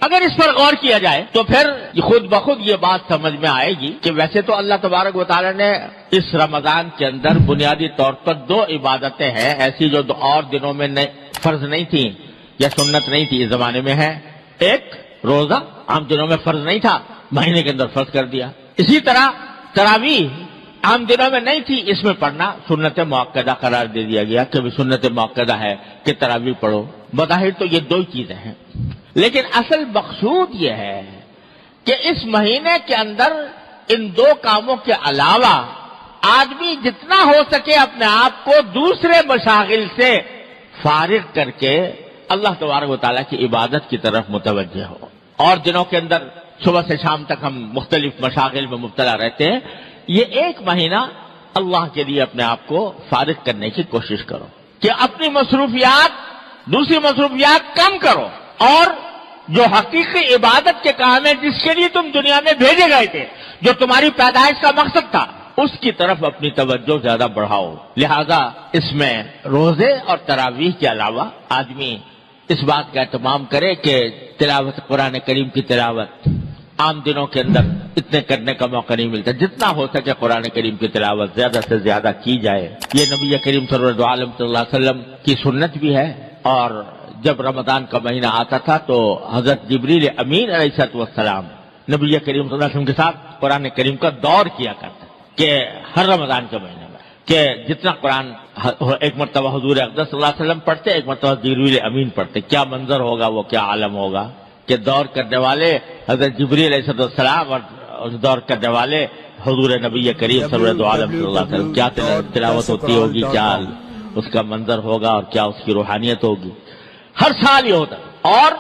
اگر اس پر غور کیا جائے تو پھر خود بخود یہ بات سمجھ میں آئے گی کہ ویسے تو اللہ تبارک و تعالی نے اس رمضان کے اندر بنیادی طور پر 2 عبادتیں ہیں ایسی جو اور دنوں میں فرض نہیں تھیں یا سنت نہیں تھی، اس زمانے میں ہے۔ ایک روزہ عام دنوں میں فرض نہیں تھا، مہینے کے اندر فرض کر دیا۔ اسی طرح تراویح عام دنوں میں نہیں تھی، اس میں پڑھنا سنت مؤکدہ قرار دے دیا گیا کہ بھی سنت مؤکدہ ہے کہ تراویح پڑھو۔ بظاہر تو یہ 2 چیزیں ہیں، لیکن اصل مقصود یہ ہے کہ اس مہینے کے اندر ان 2 کاموں کے علاوہ آدمی جتنا ہو سکے اپنے آپ کو دوسرے مشاغل سے فارغ کر کے اللہ تبارک و تعالیٰ کی عبادت کی طرف متوجہ ہو۔ اور دنوں کے اندر صبح سے شام تک ہم مختلف مشاغل میں مبتلا رہتے ہیں، یہ 1 مہینہ اللہ کے لیے اپنے آپ کو فارغ کرنے کی کوشش کرو کہ اپنی مصروفیات، دوسری مصروفیات کم کرو، اور جو حقیقی عبادت کے کام ہے جس کے لیے تم دنیا میں بھیجے گئے تھے، جو تمہاری پیدائش کا مقصد تھا، اس کی طرف اپنی توجہ زیادہ بڑھاؤ۔ لہذا اس میں روزے اور تراویح کے علاوہ آدمی اس بات کا اہتمام کرے کہ تلاوت قرآن کریم کی تلاوت عام دنوں کے اندر اتنے کرنے کا موقع نہیں ملتا، جتنا ہو سکے قرآن کریم کی تلاوت زیادہ سے زیادہ کی جائے۔ یہ نبی کریم صلی اللہ علیہ وسلم کی سنت بھی ہے، اور جب رمضان کا مہینہ آتا تھا تو حضرت جبریل امین علیہ السلام نبی کریم صلی اللہ علیہ وسلم کے ساتھ قرآن کریم کا دور کیا کرتے کہ ہر رمضان کے مہینے میں کہ جتنا قرآن ایک مرتبہ حضور اقدس صلی اللہ علیہ وسلم پڑھتے، ایک مرتبہ جبریل امین پڑھتے، کیا منظر ہوگا، وہ کیا عالم ہوگا کہ دور کرنے والے حضرت جبریل علیہ السلام اور دور کرنے والے حضور نبی کریم صلی اللہ علیہ وسلم، کیا تلاوت ہوتی ہوگی، کیا اس کا منظر ہوگا اور کیا اس کی روحانیت ہوگی۔ ہر سال یہ ہوتا، اور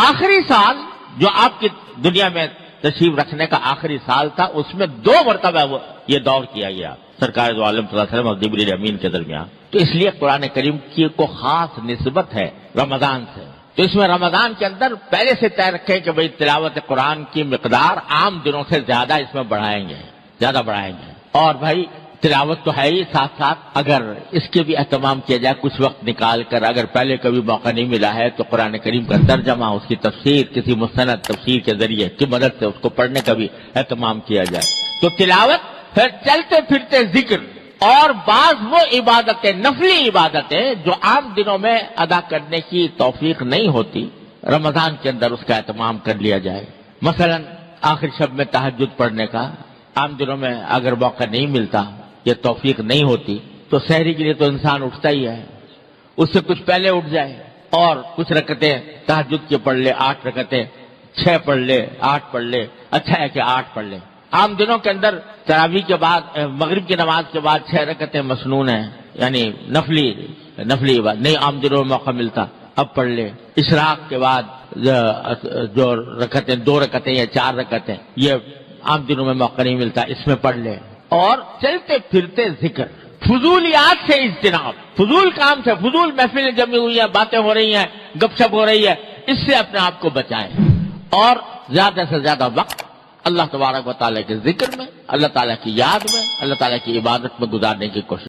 آخری سال جو آپ کی دنیا میں تشریف رکھنے کا آخری سال تھا، اس میں 2 مرتبہ یہ دور کیا گیا سرکار دو عالم صلی اللہ علیہ وسلم اور جبریل امین کے درمیان۔ تو اس لیے قرآن کریم کی کو خاص نسبت ہے رمضان سے، تو اس میں رمضان کے اندر پہلے سے طے رکھیں کہ بھئی تلاوت قرآن کی مقدار عام دنوں سے زیادہ اس میں بڑھائیں گے۔ اور بھائی تلاوت تو ہے ہی، ساتھ ساتھ اگر اس کے بھی اہتمام کیا جائے کچھ وقت نکال کر، اگر پہلے کبھی موقع نہیں ملا ہے تو قرآن کریم کا ترجمہ، اس کی تفسیر کسی مستند تفسیر کے ذریعے کی مدد سے اس کو پڑھنے کا بھی اہتمام کیا جائے۔ تو تلاوت، پھر چلتے پھرتے ذکر، اور بعض وہ عبادتیں، نفلی عبادتیں جو عام دنوں میں ادا کرنے کی توفیق نہیں ہوتی، رمضان کے اندر اس کا اہتمام کر لیا جائے۔ مثلا آخر شب میں تہجد پڑھنے کا عام دنوں میں اگر موقع نہیں ملتا، یہ توفیق نہیں ہوتی، تو سحری کے لیے تو انسان اٹھتا ہی ہے، اس سے کچھ پہلے اٹھ جائے اور کچھ رکعتیں تہجد کے پڑھ لے، 8 رکعتیں، 6 پڑھ لے، 8 پڑھ لے، اچھا ہے کہ 8 پڑھ لے۔ عام دنوں کے اندر تراویح کے بعد، مغرب کی نماز کے بعد 6 رکعتیں مسنون ہیں، یعنی نفلی عبادت نہیں عام دنوں میں موقع ملتا، اب پڑھ لے۔ اشراق کے بعد جو رکعتیں، 2 رکعتیں یا 4 رکعتیں، یہ عام دنوں میں موقع نہیں ملتا، اس میں پڑھ لے۔ اور چلتے پھرتے ذکر، فضولیات سے اجتناب، فضول کام سے، فضول محفلیں جمی ہوئی ہیں، باتیں ہو رہی ہیں، گپ شپ ہو رہی ہے، اس سے اپنے آپ کو بچائیں، اور زیادہ سے زیادہ وقت اللہ تبارک و تعالیٰ کے ذکر میں، اللہ تعالیٰ کی یاد میں، اللہ تعالیٰ کی عبادت میں گزارنے کی کوشش